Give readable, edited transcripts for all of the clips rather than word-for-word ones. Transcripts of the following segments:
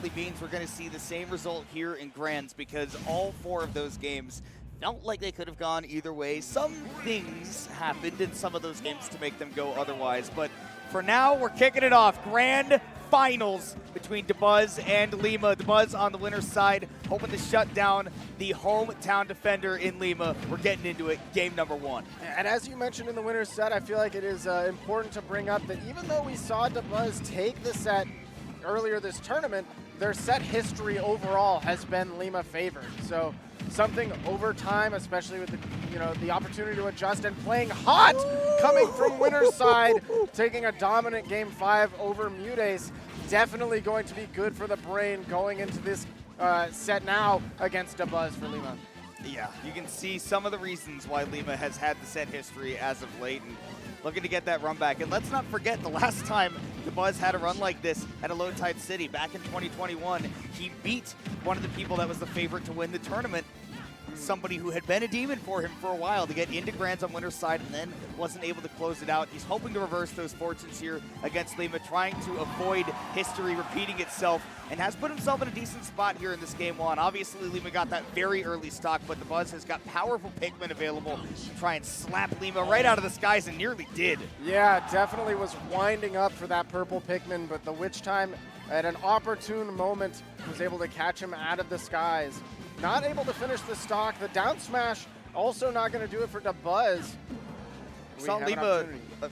likely means we're going to see the same result here in Grands, because all 4 of those games felt like they could have gone either way. Some things happened in some of those games to make them go otherwise, but for now, we're kicking it off. Grand Finals between Dabuz and Lima. Dabuz on the winner's side, hoping to shut down the hometown defender in Lima. We're getting into it, game number 1. And as you mentioned in the winner's set, I feel like it is important to bring up that even though we saw Dabuz take the set earlier this tournament, their set history overall has been Lima favored. So something over time, especially with the opportunity to adjust and playing hot, coming from winner's side, taking a dominant game 5 over Mudace, definitely going to be good for the brain going into this set now against Dabuz for Lima. Yeah, you can see some of the reasons why Lima has had the set history as of late, and looking to get that run back. And let's not forget, the last time Dabuz had a run like this at a Low Tide City back in 2021, he beat one of the people that was the favorite to win the tournament, somebody who had been a demon for him for a while, to get into Grands on winner's side and then wasn't able to close it out. He's hoping to reverse those fortunes here against Lima, trying to avoid history repeating itself, and has put himself in a decent spot here in this game 1. Obviously, Lima got that very early stock, but Dabuz has got powerful Pikmin available to try and slap Lima right out of the skies, and nearly did. Yeah, definitely was winding up for that purple Pikmin, but the Witch Time at an opportune moment was able to catch him out of the skies. Not able to finish the stock. The down smash also not going to do it for Dabuz. Saw Lima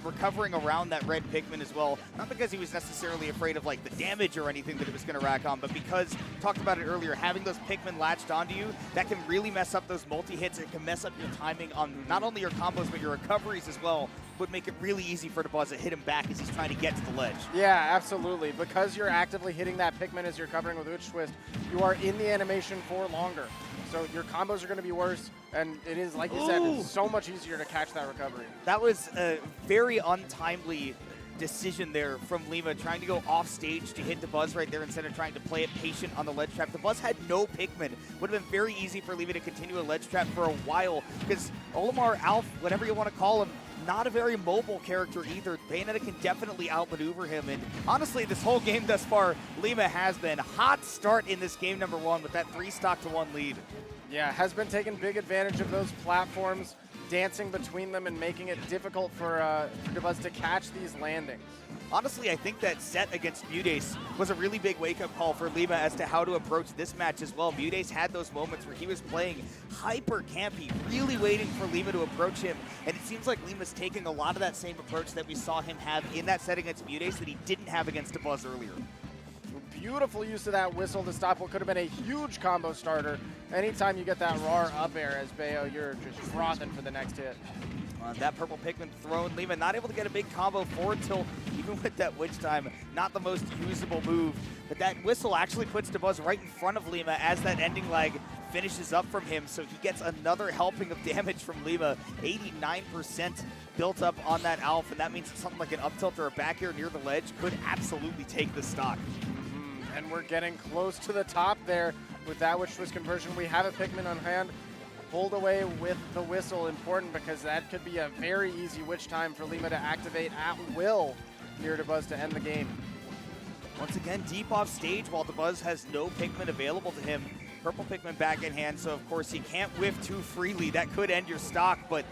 recovering around that red Pikmin as well, not because he was necessarily afraid of like the damage or anything that it was going to rack on, but because, talked about it earlier, having those Pikmin latched onto you, that can really mess up those multi-hits. It can mess up your timing on not only your combos, but your recoveries as well. Would make it really easy for Dabuz to hit him back as he's trying to get to the ledge. Yeah, absolutely. Because you're actively hitting that Pikmin as you're covering with Witch Twist, you are in the animation for longer. So your combos are going to be worse, and it is, like you said, it's so much easier to catch that recovery. That was a very untimely decision there from Lima, trying to go off stage to hit Dabuz right there instead of trying to play it patient on the ledge trap. Dabuz had no Pikmin. Would have been very easy for Lima to continue a ledge trap for a while, because Olimar, Alf, whatever you want to call him, not a very mobile character either. Bayonetta can definitely outmaneuver him, and honestly, this whole game thus far, Lima has been hot start in this game number 1 with that 3-stock-to-1 lead. Yeah, has been taking big advantage of those platforms, dancing between them and making it difficult for Dabuz to catch these landings. Honestly, I think that set against Mudace was a really big wake-up call for Lima as to how to approach this match as well. Mudace had those moments where he was playing hyper campy, really waiting for Lima to approach him, and it seems like Lima's taking a lot of that same approach that we saw him have in that set against Mudace that he didn't have against Dabuz earlier. Beautiful use of that whistle to stop what could have been a huge combo starter. Anytime you get that raw up air as Bayo, you're just frothing for the next hit. That purple Pikmin thrown, Lima not able to get a big combo forward till, even with that Witch Time, not the most usable move. But that whistle actually puts Dabuz right in front of Lima as that ending lag finishes up from him, so he gets another helping of damage from Lima. 89% built up on that Alf, and that means something like an up tilt or a back air near the ledge could absolutely take the stock. And we're getting close to the top there with that Witch Twist conversion. We have a Pikmin on hand. Pulled away with the whistle, important because that could be a very easy Witch Time for Lima to activate at will here to Dabuz to end the game. Once again, deep off stage while Dabuz has no Pikmin available to him. Purple Pikmin back in hand, so of course he can't whiff too freely. That could end your stock, but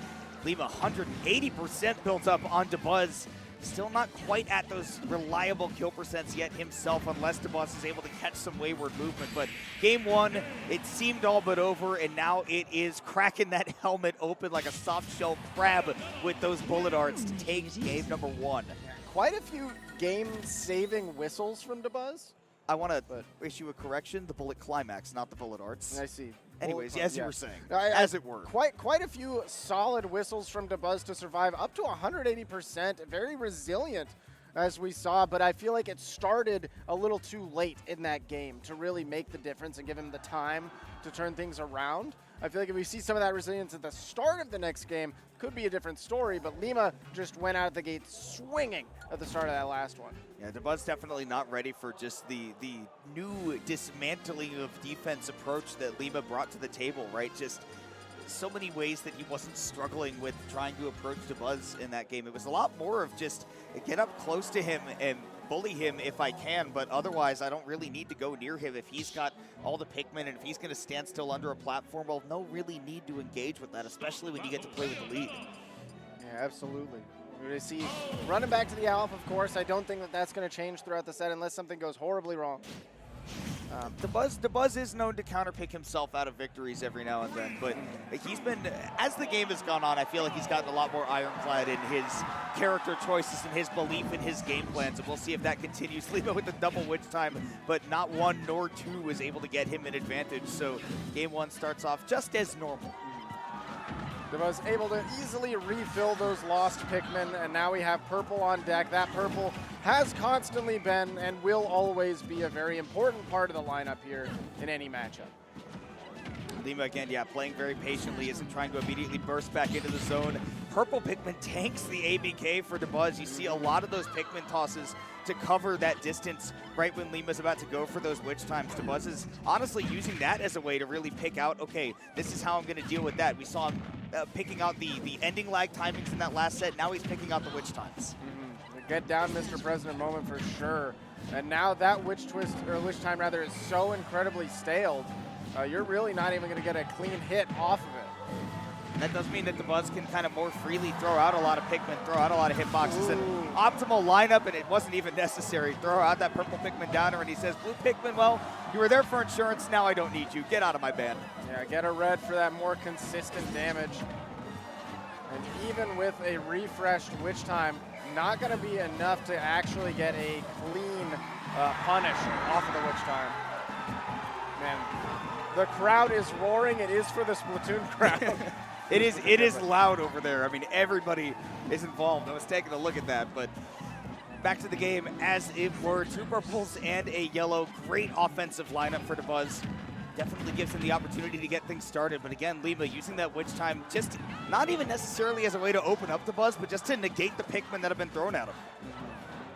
Lima 180% built up on Dabuz. Still not quite at those reliable kill percents yet himself, unless Dabuz is able to catch some wayward movement. But game 1, it seemed all but over, and now it is cracking that helmet open like a soft shell crab with those bullet arts to take game number 1. Quite a few game-saving whistles from Dabuz. I want to issue a correction, the bullet climax, not the bullet arts. I see. Anyways, as you were saying, as it were. Quite a few solid whistles from Dabuz to survive, up to 180%, very resilient as we saw, but I feel like it started a little too late in that game to really make the difference and give him the time to turn things around. I feel like if we see some of that resilience at the start of the next game, could be a different story, but Lima just went out of the gate swinging at the start of that last one. Yeah, Dabuz definitely not ready for just the new dismantling of defense approach that Lima brought to the table, right? Just so many ways that he wasn't struggling with trying to approach Dabuz in that game. It was a lot more of just get up close to him and bully him if I can, but otherwise I don't really need to go near him if he's got all the Pikmin and if he's going to stand still under a platform. Well, no really need to engage with that, especially when you get to play with the lead. Yeah, absolutely. We're going to see running back to the Alpha, of course. I don't think that that's going to change throughout the set unless something goes horribly wrong. Dabuz is known to counterpick himself out of victories every now and then, but he's been, as the game has gone on, I feel like he's gotten a lot more ironclad in his character choices and his belief in his game plans, and we'll see if that continues. Lima with the double witch time, but not one nor two was able to get him an advantage, so game one starts off just as normal. Dabuz able to easily refill those lost Pikmin, and now we have purple on deck. That purple has constantly been and will always be a very important part of the lineup here in any matchup. Lima again, yeah, playing very patiently, isn't trying to immediately burst back into the zone. Purple Pikmin tanks the ABK for Dabuz. You see a lot of those Pikmin tosses to cover that distance right when Lima's about to go for those witch times. Dabuz is honestly using that as a way to really pick out, okay, this is how I'm going to deal with that. We saw him picking out the ending lag timings in that last set. Now he's picking out the witch times. Get down, Mr. President moment for sure. And now that witch twist, or witch time rather, is so incredibly staled. You're really not even going to get a clean hit off of it. That does mean that Dabuz can kind of more freely throw out a lot of Pikmin, throw out a lot of hitboxes, and optimal lineup, and it wasn't even necessary. Throw out that purple Pikmin downer, and he says, blue Pikmin, well, you were there for insurance, now I don't need you. Get out of my band. Yeah, get a red for that more consistent damage. And even with a refreshed witch time, not going to be enough to actually get a clean punish off of the witch time. Man, the crowd is roaring. It is for the Splatoon crowd. It is loud over there. I mean, everybody is involved. I was taking a look at that, but back to the game as it were. Two purples and a yellow. Great offensive lineup for Dabuz. Definitely gives him the opportunity to get things started. But again, Lima using that witch time just not even necessarily as a way to open up Dabuz, but just to negate the Pikmin that have been thrown at him.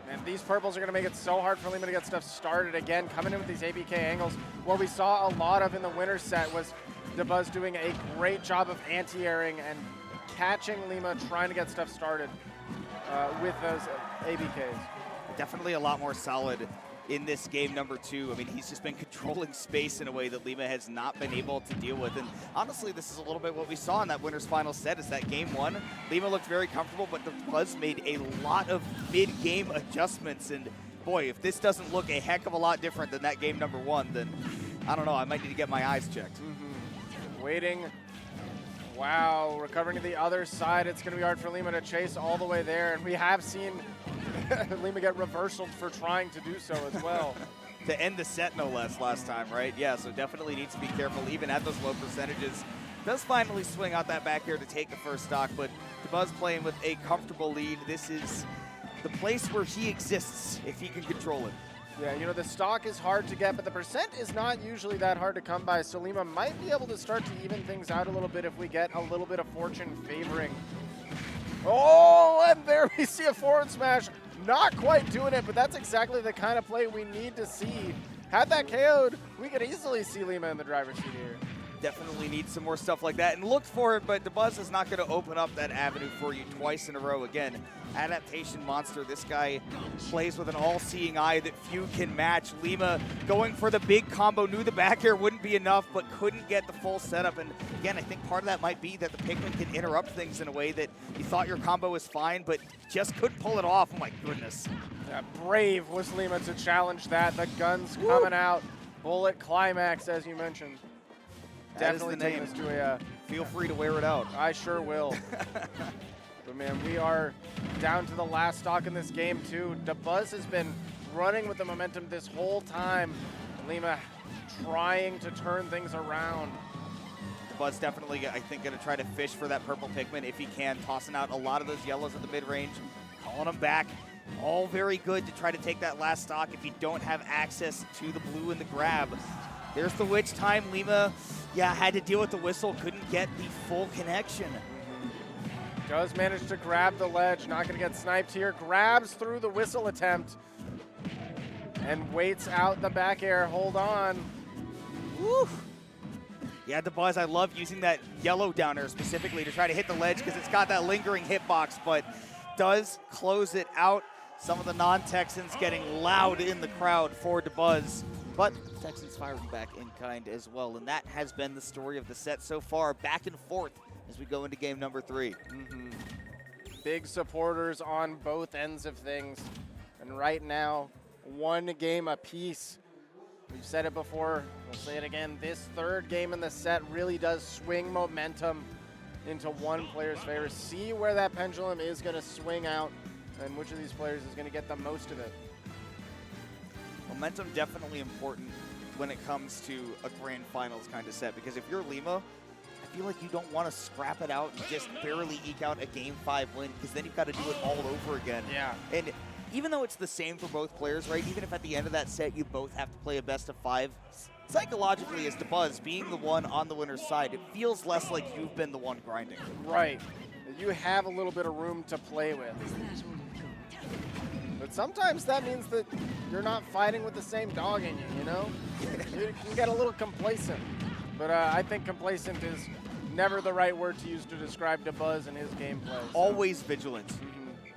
And these purples are going to make it so hard for Lima to get stuff started. Again, coming in with these ABK angles. What we saw a lot of in the winter set was Dabuz doing a great job of anti-airing and catching Lima trying to get stuff started with those ABKs. Definitely a lot more solid in this game number two. I mean, he's just been controlling space in a way that Lima has not been able to deal with. And honestly, this is a little bit what we saw in that winner's final set is that game one, Lima looked very comfortable, but Dabuz made a lot of mid-game adjustments. And boy, if this doesn't look a heck of a lot different than that game number one, then I don't know, I might need to get my eyes checked. Waiting. Wow, recovering to the other side. It's going to be hard for Lima to chase all the way there. And we have seen Lima get reversaled for trying to do so as well. To end the set, no less, last time, right? Yeah, so definitely needs to be careful, even at those low percentages. Does finally swing out that back air to take the first stock, but Dabuz playing with a comfortable lead. This is the place where he exists, if he can control it. Yeah, you know, the stock is hard to get, but the percent is not usually that hard to come by, so Lima might be able to start to even things out a little bit if we get a little bit of fortune favoring. Oh, and there we see a forward smash. Not quite doing it, but that's exactly the kind of play we need to see. Had that KO'd, we could easily see Lima in the driver's seat here. Definitely need some more stuff like that and looked for it, but Dabuz is not going to open up that avenue for you twice in a row. Again, adaptation monster. This guy plays with an all-seeing eye that few can match. Lima going for the big combo, knew the back air wouldn't be enough, but couldn't get the full setup. And again, I think part of that might be that the Pikmin can interrupt things in a way that you thought your combo was fine, but just couldn't pull it off. Oh my goodness. Yeah, brave was Lima to challenge that. The guns coming out. Bullet climax, as you mentioned. Definitely taking us to a... Feel free to wear it out. I sure will. But man, we are down to the last stock in this game too. Dabuz has been running with the momentum this whole time. Lima trying to turn things around. Dabuz definitely, I think, going to try to fish for that purple Pikmin if he can, tossing out a lot of those yellows at the mid-range, calling them back. All very good to try to take that last stock if you don't have access to the blue and the grab. There's the witch time. Lima, yeah, had to deal with the whistle, couldn't get the full connection. Does manage to grab the ledge, not going to get sniped here. Grabs through the whistle attempt and waits out the back air. Hold on. Woo. Yeah, Dabuz, I love using that yellow downer specifically to try to hit the ledge because it's got that lingering hitbox, but does close it out. Some of the non-Texans getting loud in the crowd for Dabuz, but the Texans firing back in kind as well. And that has been the story of the set so far, back and forth as we go into game number 3. Big supporters on both ends of things. And right now, one game apiece. We've said it before, we'll say it again. This third game in the set really does swing momentum into one player's favor. See where that pendulum is going to swing out and which of these players is going to get the most of it. Momentum definitely important when it comes to a grand finals kind of set, because if you're Lima, I feel like you don't want to scrap it out and just barely eke out a game 5 win, because then you've got to do it all over again. Yeah. And even though it's the same for both players, right, even if at the end of that set you both have to play a best of 5, psychologically as Dabuz, being the one on the winner's side, it feels less like you've been the one grinding. Right. You have a little bit of room to play with. But sometimes that means that you're not fighting with the same dog in you, you know? You can get a little complacent. But I think complacent is never the right word to use to describe Dabuz and his gameplay. So. Always vigilant.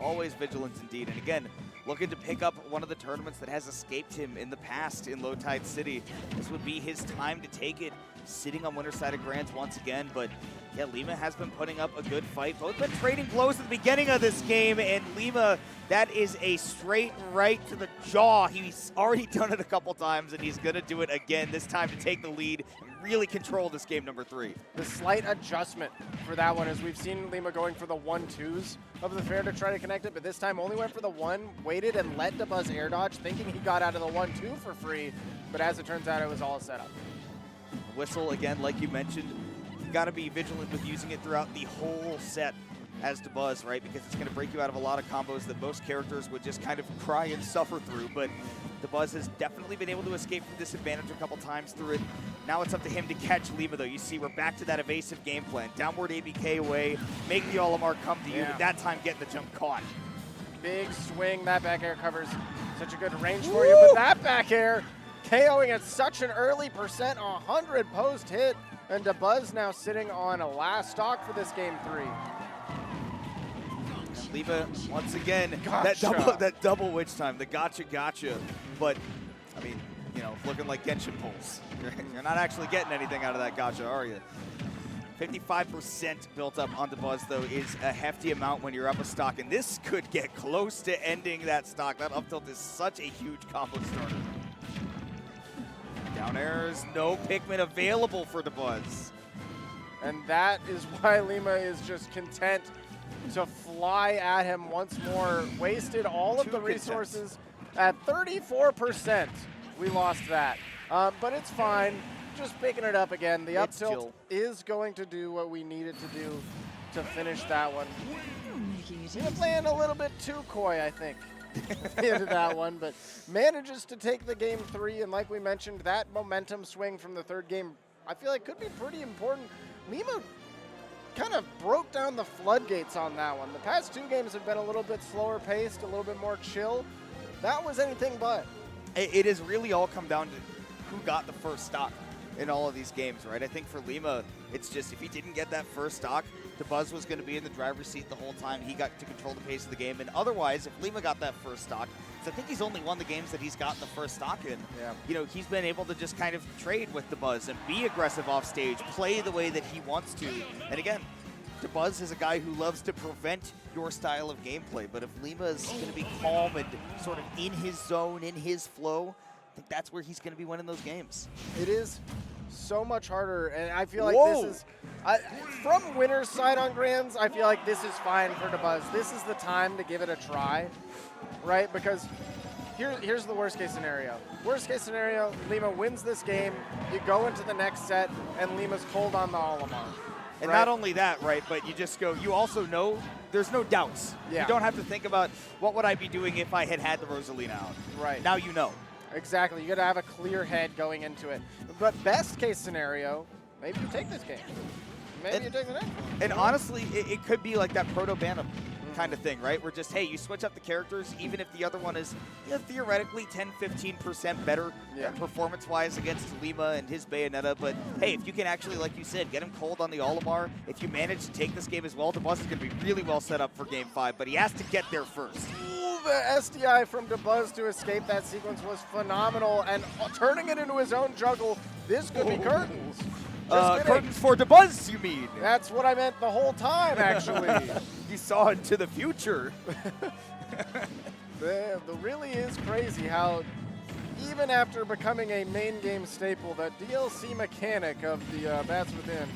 Always vigilant indeed. And again, looking to pick up one of the tournaments that has escaped him in the past in Low Tide City. This would be his time to take it, sitting on winner's side of Grands once again. But yeah, Lima has been putting up a good fight. Both been trading blows at the beginning of this game, and Lima, that is a straight right to the jaw. He's already done it a couple times, and he's gonna do it again, this time to take the lead and really control this game number 3. The slight adjustment for that one is we've seen Lima going for the 1-2s of the fair to try to connect it, but this time only went for the 1, waited and let Dabuz air dodge, thinking he got out of the 1-2 for free, but as it turns out, it was all set up. Whistle, again, like you mentioned, you got to be vigilant with using it throughout the whole set as Dabuz, right? Because it's going to break you out of a lot of combos that most characters would just kind of cry and suffer through. But Dabuz has definitely been able to escape from disadvantage a couple times through it. Now it's up to him to catch Lima, though. You see, we're back to that evasive game plan. Downward ABK away, make the Olimar come to you, but that time getting the jump caught. Big swing, that back air covers such a good range for you, but that back air KOing at such an early percent, 100 post hit, and Dabuz now sitting on a last stock for this game 3. Lima, once again, Gotcha. that double witch time, the gotcha. But, I mean, you know, looking like Genshin pulls. You're not actually getting anything out of that gotcha, are you? 55% built up on Dabuz, though, is a hefty amount when you're up a stock, and this could get close to ending that stock. That up tilt is such a huge combo starter. Down airs, no Pikmin available for Dabuz. And that is why Lima is just content to fly at him once more. Wasted all of the resources at 34%. We lost that. But it's fine. Just picking it up again. The up tilt is going to do what we need it to do to finish that one. Lima playing a little bit too coy, I think, at the end of that one, but manages to take the game 3. And like we mentioned, that momentum swing from the third game, I feel like could be pretty important. Lima kind of broke down the floodgates on that one. The past 2 games have been a little bit slower paced, a little bit more chill. That was anything but. It has really all come down to who got the first stock in all of these games, right? I think for Lima, it's just if he didn't get that first stock, Dabuz was going to be in the driver's seat the whole time. He got to control the pace of the game. And otherwise, if Lima got that first stock, I think he's only won the games that he's gotten the first stock in. Yeah. You know, he's been able to just kind of trade with Dabuz and be aggressive off stage, play the way that he wants to. And again, Dabuz is a guy who loves to prevent your style of gameplay. But if Lima is going to be calm and sort of in his zone, in his flow, I think that's where he's going to be winning those games. It is so much harder, and I feel like this is, from winner's side on Grands, I feel like this is fine for Dabuz. This is the time to give it a try, right? Because here's the worst case scenario. Worst case scenario, Lima wins this game, you go into the next set, and Lima's cold on the Olimar. And right? not only that, right, but you just go, you also know there's no doubts. Yeah. You don't have to think about what would I be doing if I had the Rosalina out. Right. Now you know. Exactly. You got to have a clear head going into it. But best case scenario, maybe you take this game. Maybe you take the next one. And honestly, it could be like that proto-Bantam kind of thing, right? Where just, hey, you switch up the characters, even if the other one is theoretically 10-15% better performance-wise against Lima and his Bayonetta. But hey, if you can actually, like you said, get him cold on the Olimar, if you manage to take this game as well, Dabuz is going to be really well set up for Game 5. But he has to get there first. Ooh, the SDI from Dabuz to escape that sequence was phenomenal, and turning it into his own juggle, this could be curtains. Just kidding. Curtains for Dabuz, you mean? That's what I meant the whole time, actually. You saw into the future. The really is crazy how, even after becoming a main game staple, that DLC mechanic of the Bats Within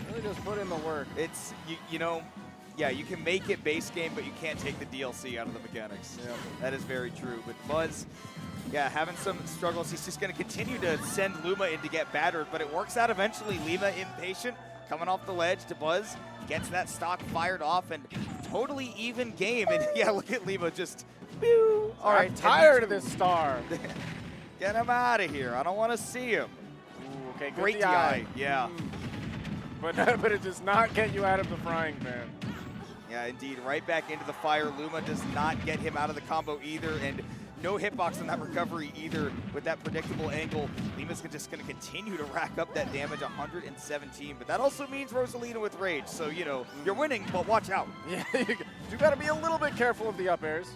really just put in the work. It's, you know, yeah, you can make it base game, but you can't take the DLC out of the mechanics. Yeah. That is very true. But Buzz, yeah, having some struggles. He's just going to continue to send Luma in to get battered, but it works out eventually. Lima impatient, coming off the ledge to Buzz, gets that stock fired off, and totally even game. And yeah, look at Lima just, pew. All right, tired of this star. Get him out of here. I don't want to see him. Ooh, okay, good Great DI. DI, yeah. But it does not get you out of the frying pan. Yeah, indeed. Right back into the fire. Luma does not get him out of the combo either, and no hitbox on that recovery either with that predictable angle. Lima's just going to continue to rack up that damage, 117. But that also means Rosalina with Rage. So, you know, you're winning, but watch out. Yeah, you got to be a little bit careful of the up airs.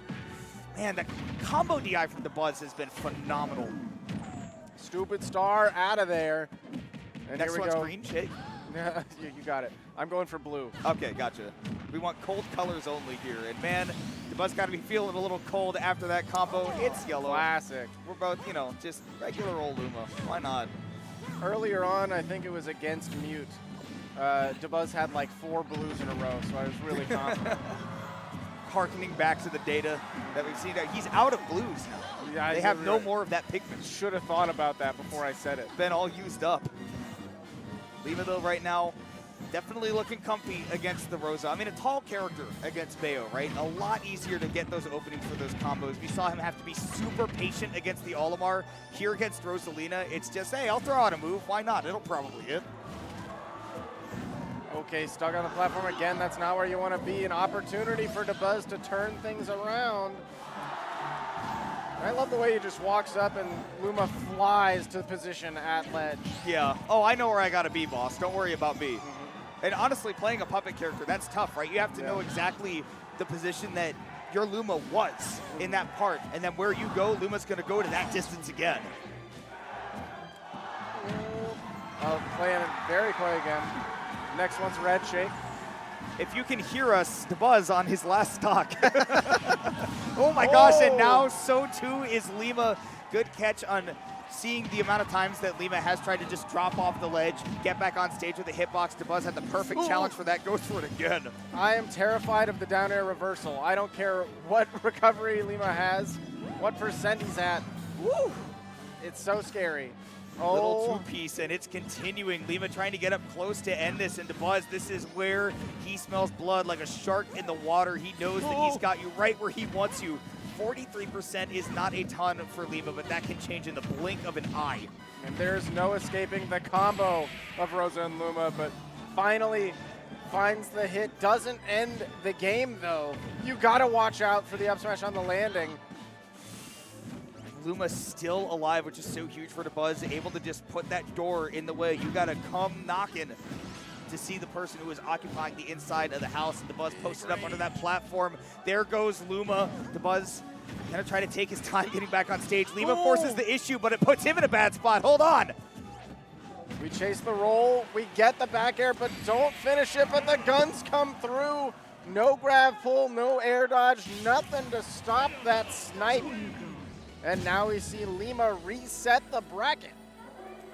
Man, the combo DI from Dabuz has been phenomenal. Stupid star out of there. And Next here we one's go. green, Shake. You got it. I'm going for blue. Okay, gotcha. We want cold colors only here. And man, Dabuz got to be feeling a little cold after that combo. It's yellow. Classic. We're both, you know, just regular old Luma. Why not? Earlier on, I think it was against Mute. Dabuz had like 4 blues in a row, so I was really confident. Harkening back to the data that we've seen, he's out of blues now. Yeah, they have no more of that pigment. Should have thought about that before I said it. Been all used up. Lima, though, right now, definitely looking comfy against the Rosa. I mean, a tall character against Bayo, right? A lot easier to get those openings for those combos. We saw him have to be super patient against the Olimar. Here against Rosalina, it's just, hey, I'll throw out a move. Why not? It'll probably hit. Okay, stuck on the platform again. That's not where you want to be. An opportunity for Dabuz to turn things around. I love the way he just walks up and Luma flies to position at ledge. Yeah. Oh, I know where I got to be, boss. Don't worry about me. And honestly, playing a puppet character, that's tough, right? You have to know exactly the position that your Luma was in that part. And then where you go, Luma's going to go to that distance again. Oh, playing it very coy again. Next one's red, Shake. If you can hear us, Dabuz on his last stock. Oh my gosh, and now so too is Lima. Good catch on seeing the amount of times that Lima has tried to just drop off the ledge, get back on stage with a hitbox. Dabuz had the perfect challenge for that, goes for it again. I am terrified of the down air reversal. I don't care what recovery Lima has, what percent he's at. Woo! It's so scary. Little two-piece, and it's continuing. Lima trying to get up close to end this, and Dabuz, this is where he smells blood like a shark in the water. He knows that he's got you right where he wants you. 43% is not a ton for Lima, but that can change in the blink of an eye. And there's no escaping the combo of Rosa and Luma, but finally finds the hit. Doesn't end the game, though. You gotta watch out for the up smash on the landing. Luma still alive, which is so huge for Dabuz, able to just put that door in the way. You gotta come knocking to see the person who is occupying the inside of the house. And Dabuz posted up under that platform. There goes Luma. Dabuz gonna try to take his time getting back on stage. Lima forces the issue, but it puts him in a bad spot. Hold on. We chase the roll, we get the back air, but don't finish it, but the guns come through. No grab pull, no air dodge, nothing to stop that snipe. And now we see Lima reset the bracket.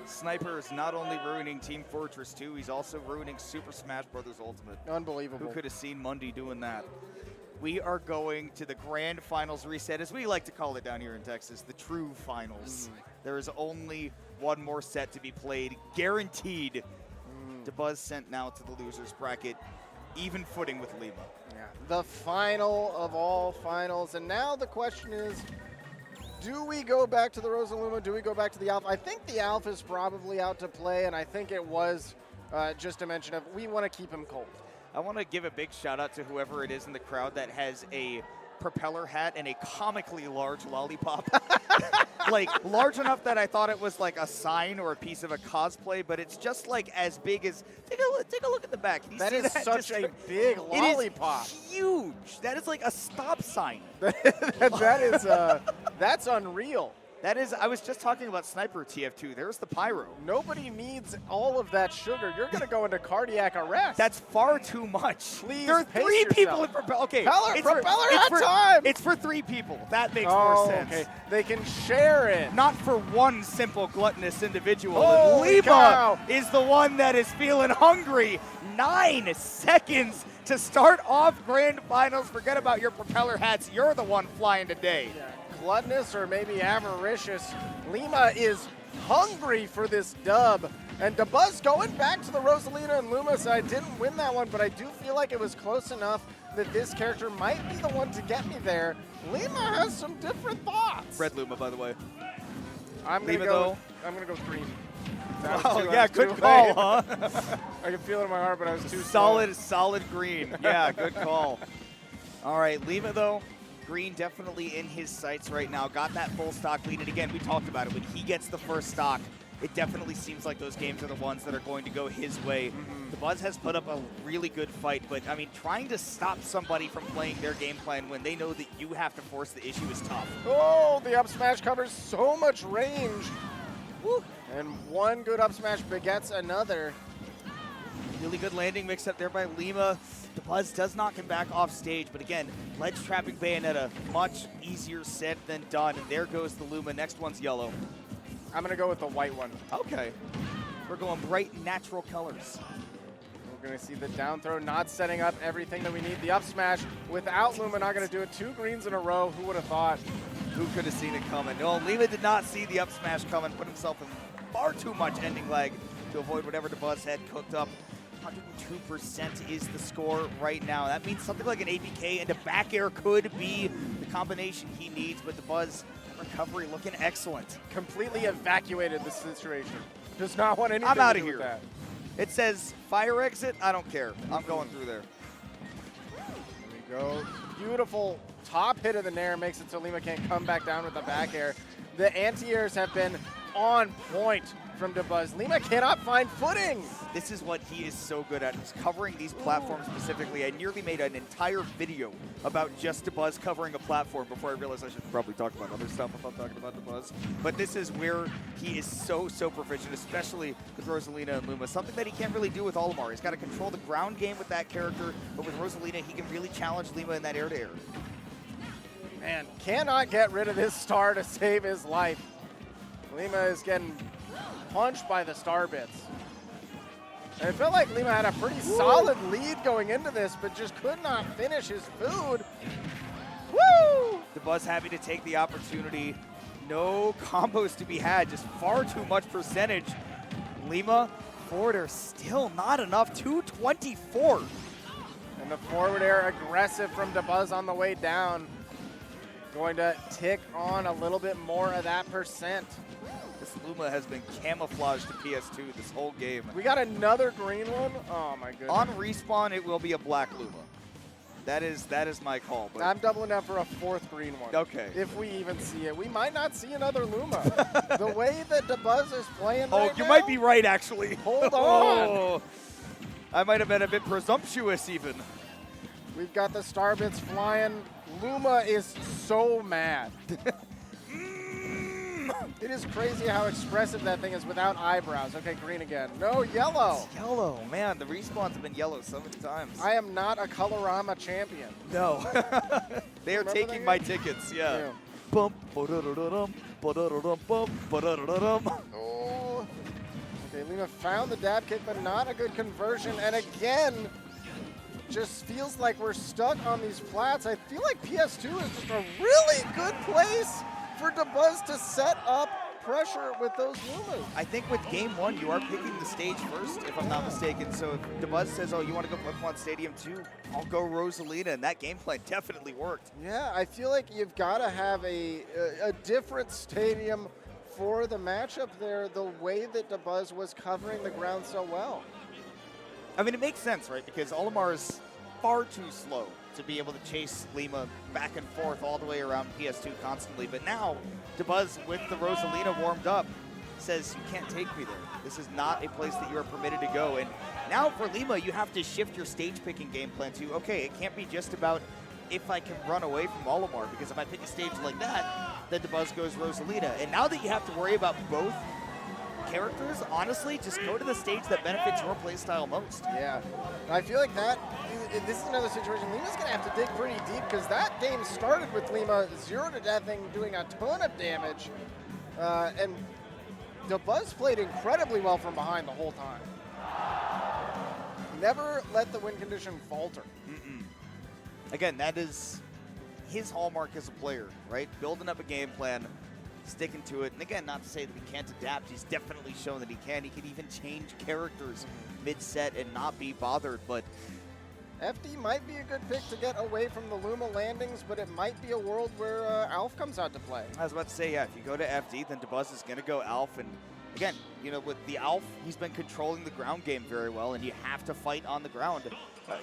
Sniper is not only ruining Team Fortress 2, he's also ruining Super Smash Bros. Ultimate. Unbelievable. Who could have seen Mundy doing that? We are going to the grand finals reset, as we like to call it down here in Texas, the true finals. There is only one more set to be played, guaranteed. Dabuz sent now to the losers bracket, even footing with Lima. Yeah, the final of all finals, and now the question is, do we go back to the Rosaluma? Do we go back to the Alpha? I think the Alpha is probably out to play, and I think it was just a mention of we want to keep him cold. I want to give a big shout out to whoever it is in the crowd that has a propeller hat and a comically large lollipop. Like, large enough that I thought it was like a sign or a piece of a cosplay, but it's just like as big as, take a look at the back. Can you That see is that? such Just a big lollipop. It is huge. That is like a stop sign. That's unreal. That is, I was just talking about Sniper TF2. There's the pyro. Nobody needs all of that sugar. You're going to go into cardiac arrest. That's far too much. Please there are pace 3 yourself. people in propeller. Okay, Propeller hat time. It's for 3 people. That makes more sense. Okay. They can share it. Not for one simple gluttonous individual. Holy Lima cow. is the one that is feeling hungry. 9 seconds to start off grand finals. Forget about your propeller hats. You're the one flying today. Yeah. Gluttonous or maybe avaricious. Lima is hungry for this dub. And Dabuz going back to the Rosalina and Luma side. Didn't win that one, but I do feel like it was close enough that this character might be the one to get me there. Lima has some different thoughts. Red Luma, by the way. I'm going to go green. Oh, yeah, good call, huh? I can feel it in my heart, but I was too solid green. Yeah, good call. All right, Lima, though. Green definitely in his sights right now. Got that full stock lead. And again, we talked about it. When he gets the first stock, it definitely seems like those games are the ones that are going to go his way. Dabuz has put up a really good fight, but I mean, trying to stop somebody from playing their game plan when they know that you have to force the issue is tough. Oh, the up smash covers so much range. Woo. And one good up smash begets another. Really good landing mix up there by Lima. Dabuz does knock him back off stage, but again, ledge trapping Bayonetta, much easier said than done. And there goes the Luma. Next one's yellow. I'm going to go with the white one. Okay. We're going bright, natural colors. We're going to see the down throw not setting up everything that we need. The up smash without Luma not going to do it. 2 greens in a row. Who would have thought? Who could have seen it coming? No, Lima did not see the up smash coming, put himself in far too much ending lag to avoid whatever Dabuz had cooked up. 102% is the score right now. That means something like an APK and a back air could be the combination he needs, but Dabuz recovery looking excellent. Completely evacuated the situation. Does not want anything I'm out to of do here. with that. It says fire exit. I don't care. I'm going through there. There we go. Beautiful top hit of the Nair makes it so Lima can't come back down with the back air. The anti-airs have been on point from Dabuz. Lima cannot find footing. This is what he is so good at, is covering these platforms specifically. I nearly made an entire video about just Dabuz covering a platform before I realized I should probably talk about other stuff if I'm talking about Dabuz. But this is where he is so proficient, especially with Rosalina and Luma. Something that he can't really do with Olimar. He's got to control the ground game with that character, but with Rosalina, he can really challenge Lima in that air-to-air. Man, cannot get rid of this star to save his life. Lima is getting punched by the star bits. And it felt like Lima had a pretty solid lead going into this, but just could not finish his food. Woo! Dabuz happy to take the opportunity. No combos to be had, just far too much percentage. Lima, forward air still not enough, 224. And the forward air aggressive from Dabuz on the way down. Going to tick on a little bit more of that percent. This Luma has been camouflaged to PS2 this whole game. We got another green one. Oh my goodness. On respawn, it will be a black Luma. That is my call. But I'm doubling up for a 4th green one. Okay. If we even see it. We might not see another Luma. The way that Dabuz is playing oh, right you now, might be right, actually. Hold on. Oh, I might have been a bit presumptuous even. We've got the star bits flying. Luma is so mad. It is crazy how expressive that thing is without eyebrows. Okay, green again. No, yellow. It's yellow. Man, the respawns have been yellow so many times. I am not a Colorama champion. No. They are Remember taking that my game? tickets, yeah. Yeah. Bum, ba-da-da-da-dum, ba-da-da-dum, bum, ba-da-da-da-dum. Oh. Okay, Lima found the dab kick, but not a good conversion. And again, just feels like we're stuck on these flats. I feel like PS2 is just a really good place for Dabuz to set up pressure with those Lumas. I think with game 1, you are picking the stage first, if I'm not mistaken. So if Dabuz says, oh, you want to go Pokemon Stadium 2, I'll go Rosalina, and that game plan definitely worked. Yeah, I feel like you've got to have a different stadium for the matchup there, the way that Dabuz was covering the ground so well. I mean, it makes sense, right? Because Olimar is far too slow to be able to chase Lima back and forth all the way around PS2 constantly. But now, Dabuz, with the Rosalina warmed up, says, you can't take me there. This is not a place that you are permitted to go. And now for Lima, you have to shift your stage picking game plan to, okay, it can't be just about if I can run away from Olimar, because if I pick a stage like that, then Dabuz goes Rosalina. And now that you have to worry about both characters, honestly, just go to the stage that benefits your playstyle most. Yeah, I feel like this is another situation. Lima's going to have to dig pretty deep, because that game started with Lima 0 to deathing, doing a ton of damage, and Dabuz played incredibly well from behind the whole time. Never let the win condition falter. Again, that is his hallmark as a player, right? Building up a game plan, sticking to it. And again, not to say that he can't adapt. He's definitely shown that he can. He can even change characters mid-set and not be bothered. But FD might be a good pick to get away from the Luma landings, but it might be a world where Alf comes out to play. I was about to say, yeah, if you go to FD, then Dabuz is going to go Alf. And again, you know, with the Alf, he's been controlling the ground game very well, and you have to fight on the ground,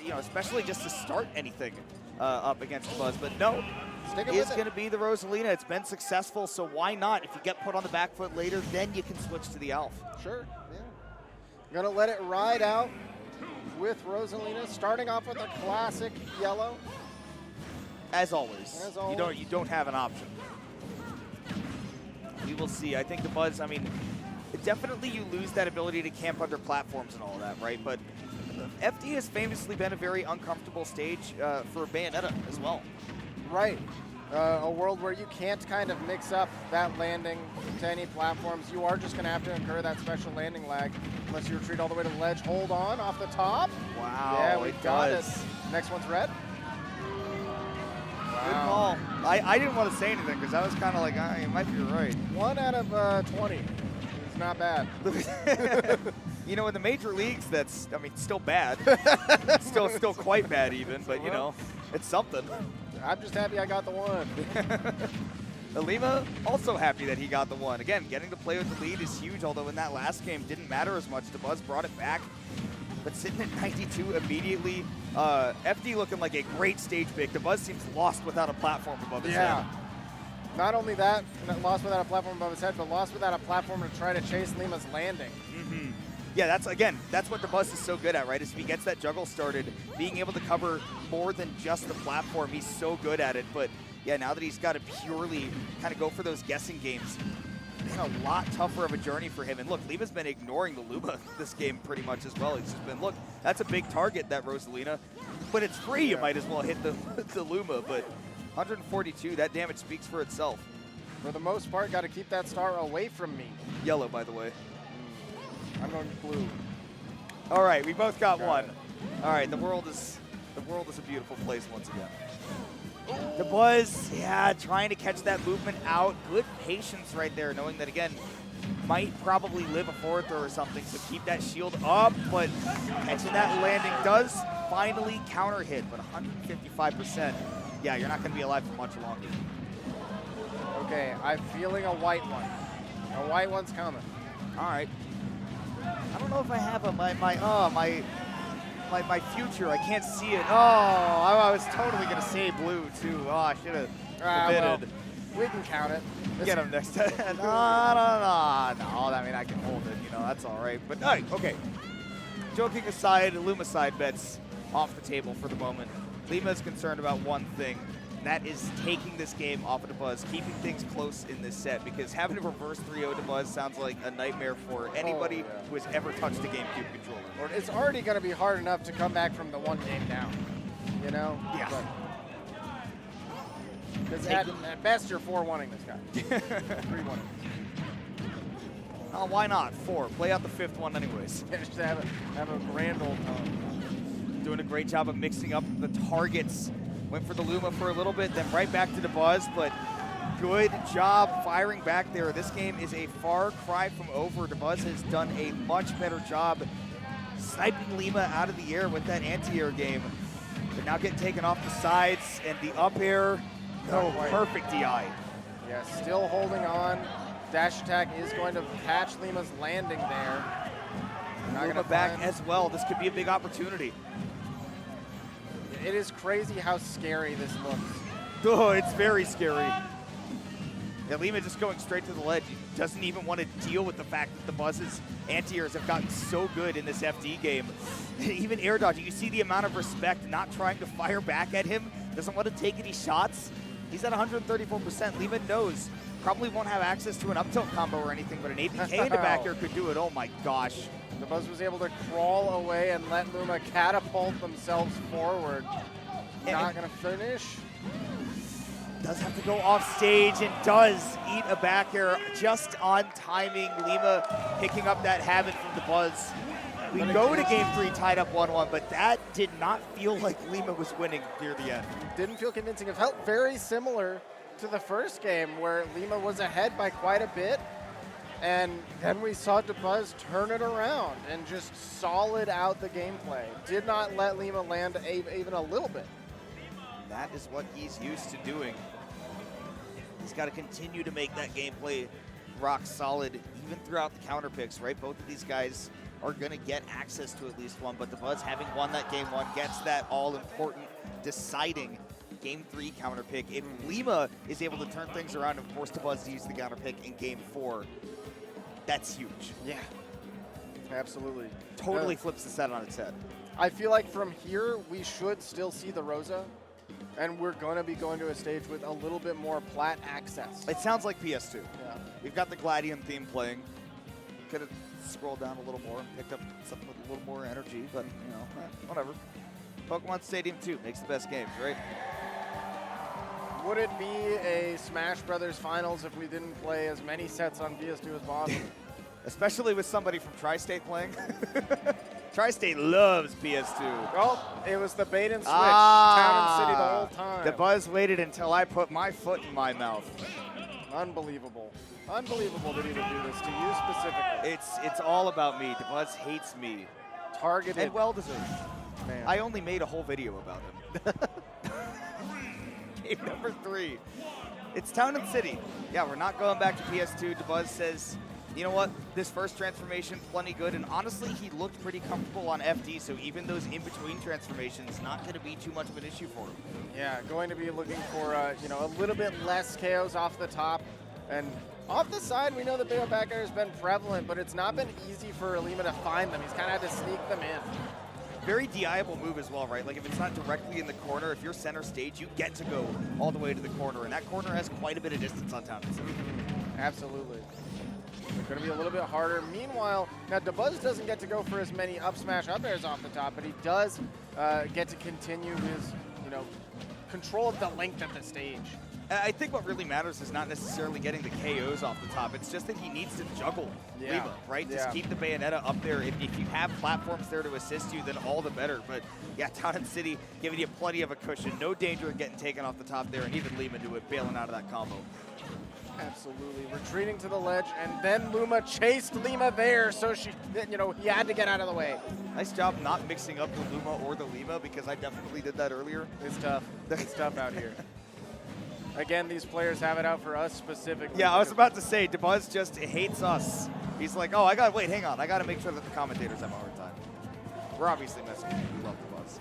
you know, especially just to start anything up against Dabuz. But no, it's going to be the Rosalina. It's been successful, so why not? If you get put on the back foot later, then you can switch to the Alf. Sure, yeah. Going to let it ride out with Rosalina, starting off with a classic yellow. As always. As always. You don't have an option. We will see. I think Dabuz, I mean, definitely you lose that ability to camp under platforms and all that, right? But FD has famously been a very uncomfortable stage for Bayonetta as well. Right. A world where you can't kind of mix up that landing to any platforms. You are just going to have to incur that special landing lag unless you retreat all the way to the ledge. Hold on, off the top. Wow, yeah, we got it. does. Next one's red. Good call. I didn't want to say anything because I was kind of like, you might be right. 1 out of 20. It's not bad. You know, in the major leagues, that's, I mean, still bad. still quite bad even, but you know, it's something. I'm just happy I got the 1. Lima also happy that he got the 1. Again, getting to play with the lead is huge, although in that last game didn't matter as much. Dabuz brought it back, but sitting at 92 immediately. FD looking like a great stage pick. Dabuz seems lost without a platform above his head. Not only that, lost without a platform above his head, but lost without a platform to try to chase Lima's landing. Yeah, that's what Dabuz is so good at, right? Is if he gets that juggle started, being able to cover more than just the platform, he's so good at it. But yeah, now that he's got to purely kind of go for those guessing games, been a lot tougher of a journey for him. And look, Lima's been ignoring the Luma this game pretty much as well. He's just been, look, that's a big target, that Rosalina, but it's free. You might as well hit the Luma. But 142, that damage speaks for itself. For the most part, got to keep that star away from me. Yellow, by the way. I'm going blue. All right, we both got one. All right, the world is a beautiful place once again. Dabuz, yeah, trying to catch that movement out. Good patience right there, knowing that, again, might probably live a forward throw or something, so keep that shield up, but catching that landing does finally counter hit, but 155%. Yeah, you're not going to be alive for much longer. Okay, I'm feeling a white one. A white one's coming. All right. I don't know if I have my future. I can't see it. Oh, I was totally going to say blue, too. Oh, I should have committed. Well, we can count it. Get him next time. No, I mean, I can hold it. You know, that's all right. But, okay. Joking aside, Luma side bets off the table for the moment. Lima is concerned about one thing. That is taking this game off of Dabuz, keeping things close in this set, because having a reverse 3-0 Dabuz sounds like a nightmare for anybody who has ever touched a GameCube controller. It's already going to be hard enough to come back from the 1 game down, you know? Yeah. Because at best, you're 4-1ing this guy. 3-1ing. Oh, why not? 4. Play out the 5th one anyways. Just have a grand old time. Doing a great job of mixing up the targets. Went for the Luma for a little bit, then right back to Dabuz, but good job firing back there. This game is a far cry from over. Dabuz has done a much better job sniping Lima out of the air with that anti-air game. But now getting taken off the sides, and the up air, perfect DI. Yeah, still holding on. Dash attack is going to catch Lima's landing there. Lima back as well. This could be a big opportunity. It is crazy how scary this looks. Oh, it's very scary. Yeah, Lima just going straight to the ledge. He doesn't even want to deal with the fact that the Buzz's anti-airs have gotten so good in this FD game. Even air dodge, you see the amount of respect, not trying to fire back at him, doesn't want to take any shots. He's at 134%. Lima knows, probably won't have access to an up tilt combo or anything, but an APK in the back air could do it. Oh my gosh. Dabuz was able to crawl away and let Luma catapult themselves forward. Not going to finish. Does have to go off stage and does eat a back air just on timing. Lima picking up that habit from the Buzz. We go to game 3 tied up 1-1, but that did not feel like Lima was winning near the end. Didn't feel convincing. It felt very similar to the first game where Lima was ahead by quite a bit. And then we saw Dabuz turn it around and just solid out the gameplay. Did not let Lima land even a little bit. That is what he's used to doing. He's got to continue to make that gameplay rock solid, even throughout the counter picks, right? Both of these guys are going to get access to at least one, but Dabuz, having won that game 1, gets that all-important, deciding game 3 counter pick. If Lima is able to turn things around and force Dabuz to use the counter pick in game 4, that's huge. Yeah, absolutely. Totally flips the set on its head. I feel like from here, we should still see the Rosa, and we're going to be going to a stage with a little bit more plat access. It sounds like PS2. Yeah. We've got the Gladian theme playing. Could have scrolled down a little more and picked up something with a little more energy, but, you know, whatever. Pokemon Stadium 2 makes the best games, right? Would it be a Smash Brothers Finals if we didn't play as many sets on PS2 as possible? Especially with somebody from Tri-State playing. Tri-State loves PS2. Well, it was the bait and switch, Town and City the whole time. Dabuz waited until I put my foot in my mouth. Unbelievable. Unbelievable that he would do this to you specifically. It's all about me. Dabuz hates me. Targeted. And well-deserved. Man. I only made a whole video about him. Game number 3. It's Town and City. Yeah, we're not going back to PS2. Dabuz says, you know what? This first transformation, plenty good. And honestly, he looked pretty comfortable on FD, so even those in-between transformations, not going to be too much of an issue for him. Yeah, going to be looking for, you know, a little bit less KOs off the top. And off the side, we know the big back air has been prevalent, but it's not been easy for Lima to find them. He's kind of had to sneak them in. Very DI-able move as well, right? Like if it's not directly in the corner, if you're center stage, you get to go all the way to the corner, and that corner has quite a bit of distance on Town and City. Absolutely. It's going to be a little bit harder. Meanwhile, now Dabuz doesn't get to go for as many up smash up airs off the top, but he does get to continue his, you know, control of the length of the stage. I think what really matters is not necessarily getting the KOs off the top. It's just that he needs to juggle Lima, right? Just keep the Bayonetta up there. If you have platforms there to assist you, then all the better. But yeah, Town and City giving you plenty of a cushion. No danger in getting taken off the top there, and even Lima do it, bailing out of that combo. Absolutely. Retreating to the ledge, and then Luma chased Lima there, so she, you know, he had to get out of the way. Nice job not mixing up the Luma or the Lima, because I definitely did that earlier. It's tough. It's tough out here. Again, these players have it out for us specifically. Yeah, I was about to say, Dabuz just hates us. He's like, oh, wait, hang on. I got to make sure that the commentators have a hard time. We're obviously messing with you. We love Dabuz.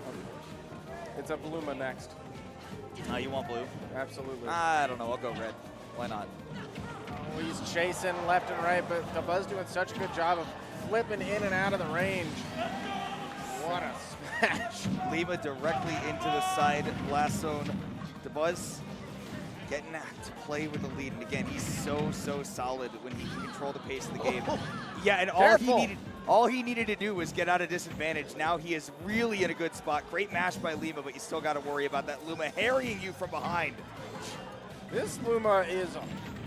It's a Bluma next. You want blue? Absolutely. I don't know. I'll go red. Why not? Oh, he's chasing left and right, but Dabuz doing such a good job of flipping in and out of the range. What a smash. Lima directly into the side blast zone. Dabuz getting to play with the lead, and again, he's so solid when he can control the pace of the game. Yeah, and all he needed to do was get out of disadvantage. Now he is really in a good spot. Great mash by Lima, but you still got to worry about that Luma harrying you from behind. This Luma is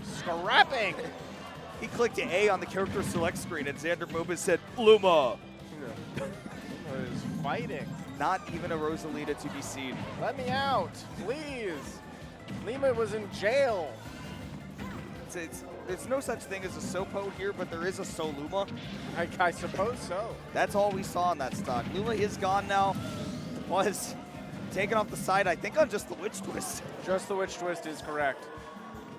scrapping. He clicked A on the character select screen, and Xander Moba said, Luma. Luma is fighting. Not even a Rosalita to be seen. Let me out, please. Lima was in jail. There's no such thing as a Sopo here, but there is a Soluma. I suppose so. That's all we saw in that stock. Luma is gone now. Was taken off the side, I think, on just the Witch Twist. Just the Witch Twist is correct.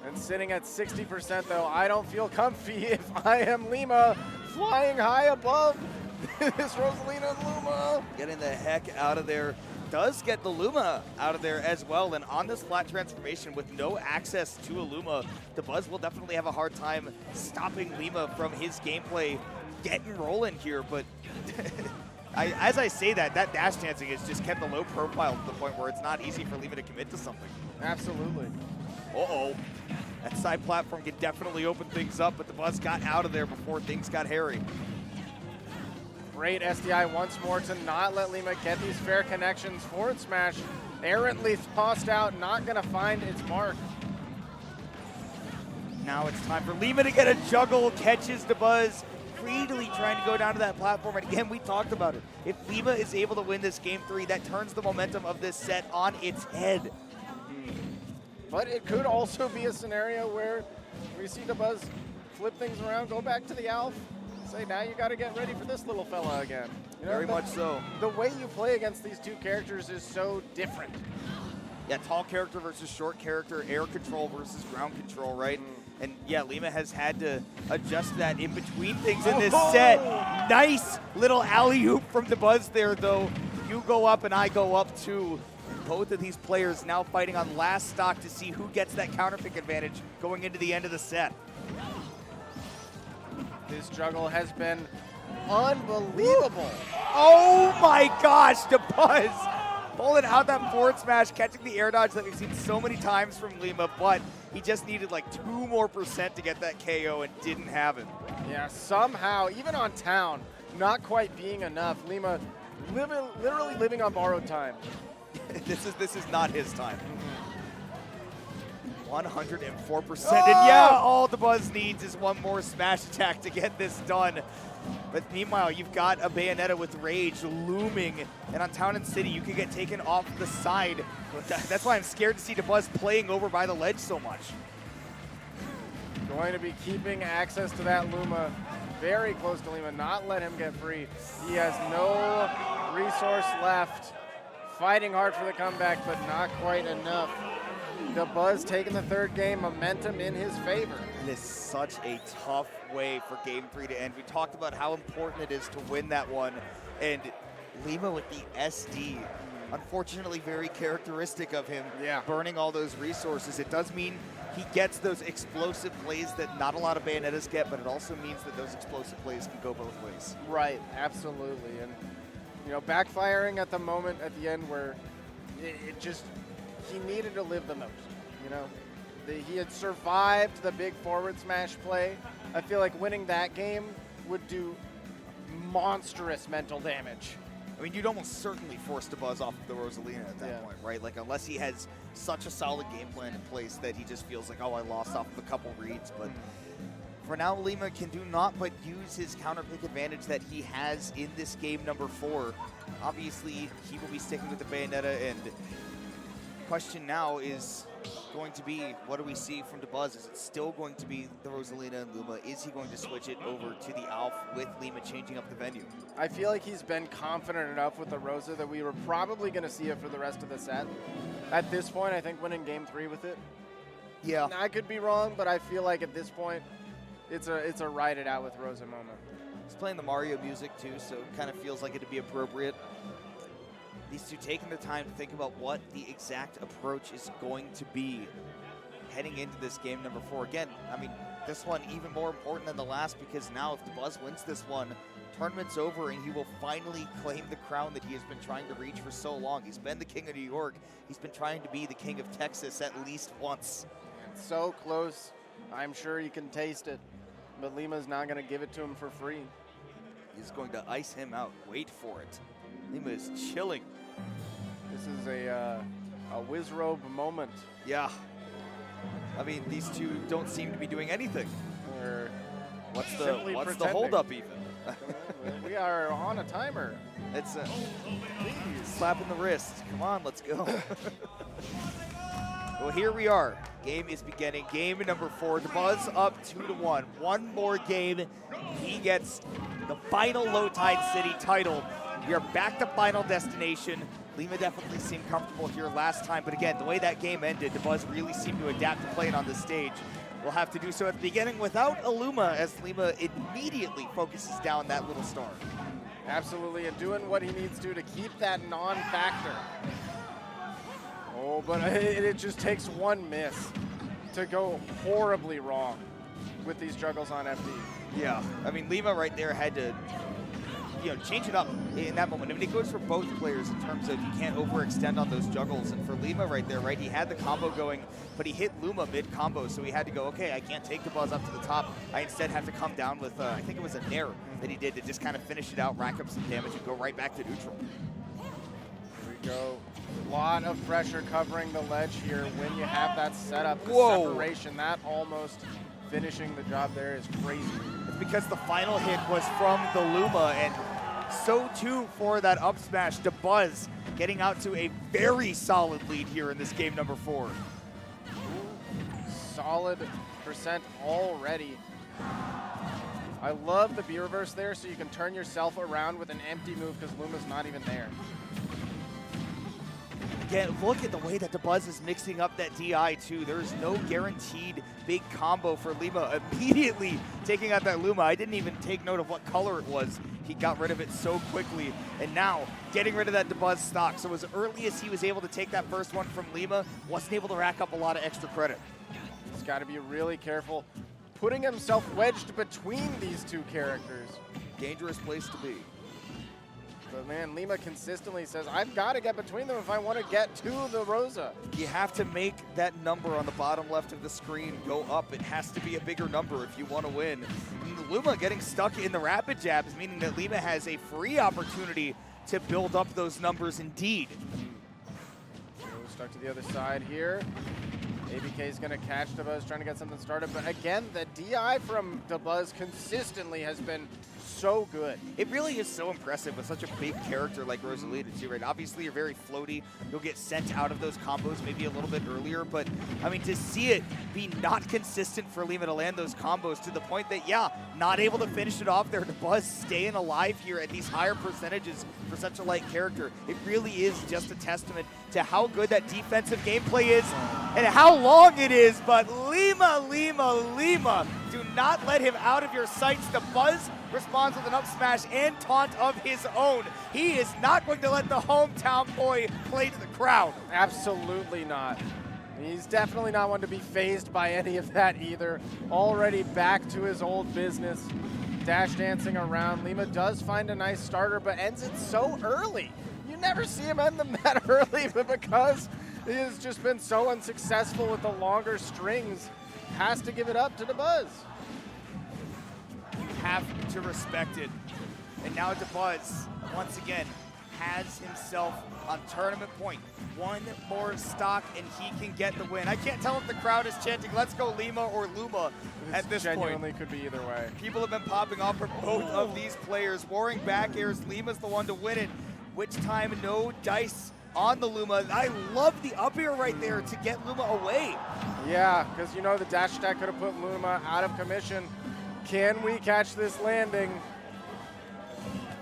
And sitting at 60% though, I don't feel comfy if I am Lima flying high above this Rosalina and Luma. Getting the heck out of there. does get the Luma out of there as well. And on this flat transformation with no access to a Luma, Dabuz will definitely have a hard time stopping Lima from his gameplay getting rolling here. But as I say that dash dancing has just kept a low profile to the point where it's not easy for Lima to commit to something. Absolutely. Uh-oh. That side platform can definitely open things up, but Dabuz got out of there before things got hairy. Great SDI once more to not let Lima get these fair connections. Forward smash errantly tossed out, not going to find its mark. Now it's time for Lima to get a juggle, catches Dabuz, greedily trying to go down to that platform. And again, we talked about it. If Lima is able to win this game 3, that turns the momentum of this set on its head. But it could also be a scenario where we see Dabuz flip things around, go back to the Alf, say, now you got to get ready for this little fella again. You know, Very much so. The way you play against these two characters is so different. Yeah, tall character versus short character, air control versus ground control, right? And yeah, Lima has had to adjust that in between things in this set. Nice little alley-oop from Dabuz there, though. You go up and I go up too. Both of these players now fighting on last stock to see who gets that counterpick advantage going into the end of the set. This juggle has been unbelievable. Oh my gosh, Dabuz pulling out that forward smash, catching the air dodge that we've seen so many times from Lima, but he just needed like 2% more to get that KO and didn't have it. Yeah, somehow, even on town, not quite being enough. Lima literally living on borrowed time. This is not his time. 104%. And yeah, all Dabuz needs is one more smash attack to get this done. But meanwhile, you've got a Bayonetta with Rage looming. And on Town and City, you can get taken off the side. That's why I'm scared to see Dabuz playing over by the ledge so much. Going to be keeping access to that Luma very close to Lima, not let him get free. He has no resource left. Fighting hard for the comeback, but not quite enough. Dabuz taking the third game, momentum in his favor. It is such a tough way for Game 3 to end. We talked about how important it is to win that one, and Lima with the SD, unfortunately very characteristic of him, burning all those resources. It does mean he gets those explosive plays that not a lot of Bayonettas get, but it also means that those explosive plays can go both ways. Right, absolutely. And you know, backfiring at the moment at the end where it just, he needed to live the most, you know. He had survived the big forward smash play. I feel like winning that game would do monstrous mental damage. I mean, you'd almost certainly force Dabuz off of the Rosalina at that point, right? Like, unless he has such a solid game plan in place that he just feels like, oh, I lost off of a couple reads. But for now, Lima can do naught but use his counterpick advantage that he has in this game number 4. Obviously, he will be sticking with the Bayonetta, and question now is going to be, what do we see from Dabuz? Is it still going to be the Rosalina and Luma? Is he going to switch it over to the Alf with Lima changing up the venue? I feel like he's been confident enough with the Rosa that we were probably going to see it for the rest of the set. At this point, I think winning game 3 with it. Yeah. I could be wrong, but I feel like at this point, it's a ride it out with Rosa moment. He's playing the Mario music too, so it kind of feels like it'd be appropriate. These two taking the time to think about what the exact approach is going to be heading into this game number 4. Again, I mean, this one even more important than the last, because now if Dabuz wins this one, tournament's over and he will finally claim the crown that he has been trying to reach for so long. He's been the king of New York. He's been trying to be the king of Texas at least once. So close. I'm sure he can taste it, but Lima's not going to give it to him for free. He's going to ice him out. Wait for it. Lima is chilling. This is a Wizrobe moment. Yeah. I mean, these two don't seem to be doing anything. What's the holdup even? We are on a timer. It's a slap in the wrist. Come on, let's go. Well, here we are. Game is beginning. Game number 4. Dabuz up 2-1. One more game. He gets the final Low Tide City title. We are back to Final Destination. Lima definitely seemed comfortable here last time, but again, the way that game ended, Dabuz really seemed to adapt to playing on this stage. will have to do so at the beginning without a Luma, as Lima immediately focuses down that little star. Absolutely, and doing what he needs to keep that non-factor. Oh, but it just takes one miss to go horribly wrong with these juggles on FD. Yeah, I mean, Lima right there had to, change it up in that moment. I mean, it goes for both players in terms of you can't overextend on those juggles. And for Lima right there, right, he had the combo going, but he hit Luma mid-combo, so he had to go, okay, I can't take Dabuz up to the top. I instead have to come down with, I think it was a Nair that he did to just kind of finish it out, rack up some damage, and go right back to neutral. Here we go. A lot of pressure covering the ledge here when you have that setup, the separation, that almost finishing the job there is crazy. It's because the final hit was from the Luma, and so too for that up smash. Dabuz getting out to a very solid lead here in this game number 4. Solid percent already. I love the B reverse there, so you can turn yourself around with an empty move because Luma's not even there. Again, look at the way that Dabuz is mixing up that DI too. There's no guaranteed big combo for Lima. Immediately taking out that Luma. I didn't even take note of what color it was. He got rid of it so quickly. And now getting rid of that Dabuz stock. So as early as he was able to take that first one from Lima, wasn't able to rack up a lot of extra credit. He's got to be really careful. Putting himself wedged between these two characters. Dangerous place to be. But man, Lima consistently says, I've got to get between them if I want to get to the Rosa. You have to make that number on the bottom left of the screen go up. It has to be a bigger number if you want to win. And Luma getting stuck in the rapid jabs, meaning that Lima has a free opportunity to build up those numbers indeed. Stuck to the other side here. ABK is going to catch Dabuz, trying to get something started. But again, the DI from Dabuz consistently has been so good. It really is so impressive with such a big character like Rosalita too, right? Obviously, you're very floaty. You'll get sent out of those combos maybe a little bit earlier, but I mean, to see it be not consistent for Lima to land those combos to the point that, yeah, not able to finish it off there, Dabuz staying alive here at these higher percentages for such a light character. It really is just a testament to how good that defensive gameplay is and how long it is, but Lima, do not let him out of your sights. Dabuz responds with an up smash and taunt of his own. He is not going to let the hometown boy play to the crowd. Absolutely not. He's definitely not one to be fazed by any of that either. Already back to his old business. Dash dancing around. Lima does find a nice starter, but ends it so early. You never see him end them that early, but because he has just been so unsuccessful with the longer strings, has to give it up to Dabuz. Have to respect it. And now Dabuz, once again, has himself on tournament point. One more stock and he can get the win. I can't tell if the crowd is chanting, let's go Lima or Luma at this point. Genuinely could be either way. People have been popping off for both of these players. Warring back airs, Lima's the one to win it. Which time, no dice on the Luma. I love the up air right there to get Luma away. Yeah, because you know the dash attack could have put Luma out of commission. Can we catch this landing?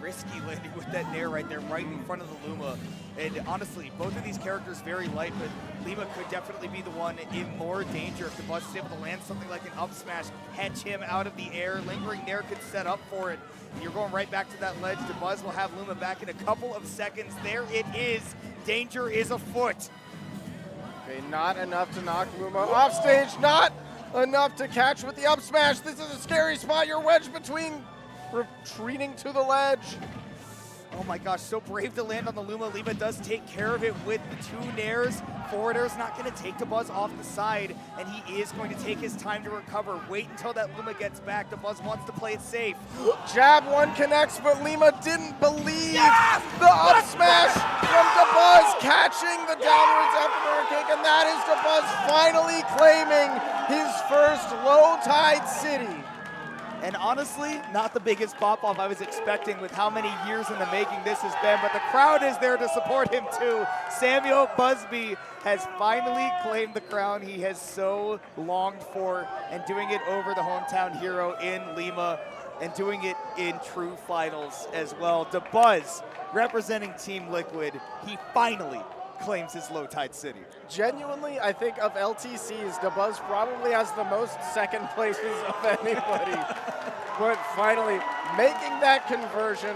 Risky landing with that nair right there, right in front of the Luma. And honestly, both of these characters very light, but Lima could definitely be the one in more danger if Dabuz is able to land something like an up smash, catch him out of the air. Lingering nair could set up for it. And you're going right back to that ledge. Dabuz will have Luma back in a couple of seconds. There it is. Danger is afoot. Okay, not enough to knock Luma off stage. Not enough to catch with the up smash. This is a scary spot. You're wedged between, retreating to the ledge. Oh my gosh, so brave to land on the Luma. Lima does take care of it with the two nairs. Forward air's not going to take Dabuz off the side, and he is going to take his time to recover. Wait until that Luma gets back. Dabuz wants to play it safe. Jab one connects, but Lima didn't believe the up smash from Dabuz, catching the downwards after kick, and that is Dabuz finally claiming his first low tide city. And honestly, not the biggest pop-off I was expecting with how many years in the making this has been, but the crowd is there to support him too. Samuel Busby has finally claimed the crown he has so longed for, and doing it over the hometown hero in Lima, and doing it in true finals as well. Dabuz, representing Team Liquid, he finally claims his low tide city. Genuinely, I think of LTCs, Dabuz probably has the most second places of anybody. But finally, making that conversion,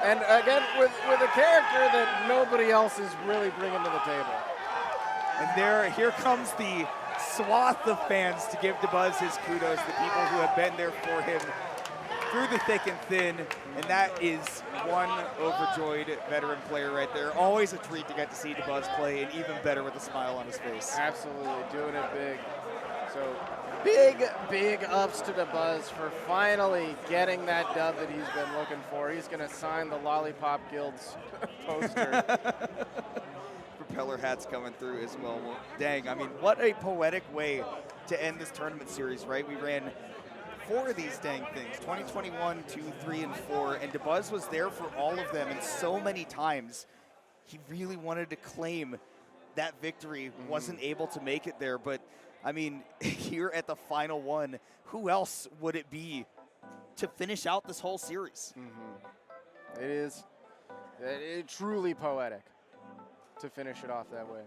and again, with a character that nobody else is really bringing to the table. And here comes the swath of fans to give Dabuz his kudos, the people who have been there for him through the thick and thin, and that is one overjoyed veteran player right there. Always a treat to get to see Dabuz play, and even better with a smile on his face. Absolutely, doing it big. So big ups to Dabuz for finally getting that dub that he's been looking for. He's going to sign the Lollipop Guild's poster. Propeller hats coming through as well. Well, dang, I mean, what a poetic way to end this tournament series, right? We ran 4 of these dang things, 2021, 2, 3, and 4, and Dabuz was there for all of them, and so many times he really wanted to claim that victory, wasn't able to make it there, but I mean, here at the final one, who else would it be to finish out this whole series? It is truly poetic to finish it off that way.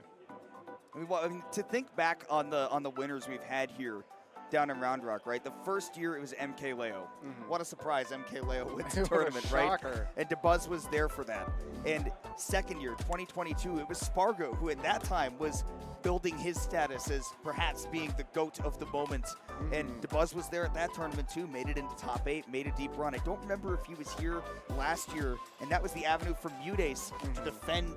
I mean, to think back on the winners we've had here down in Round Rock, right? The first year it was MK Leo. What a surprise, MK Leo wins the tournament, right? And Dabuz was there for that. And second year, 2022, it was Spargo, who at that time was building his status as perhaps being the GOAT of the moment. And Dabuz was there at that tournament too, made it into top 8, made a deep run. I don't remember if he was here last year, and that was the avenue for Mudace to defend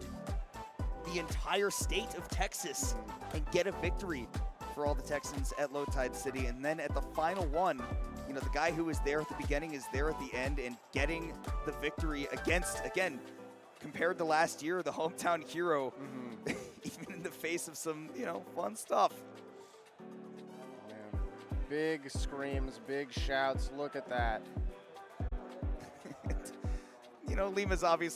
the entire state of Texas and get a victory for all the Texans at Low Tide City. And then at the final one, you know, the guy who was there at the beginning is there at the end and getting the victory against, again, compared to last year, the hometown hero, even in the face of some, you know, fun stuff. Man. Big screams, big shouts, look at that. You know, Lima's obviously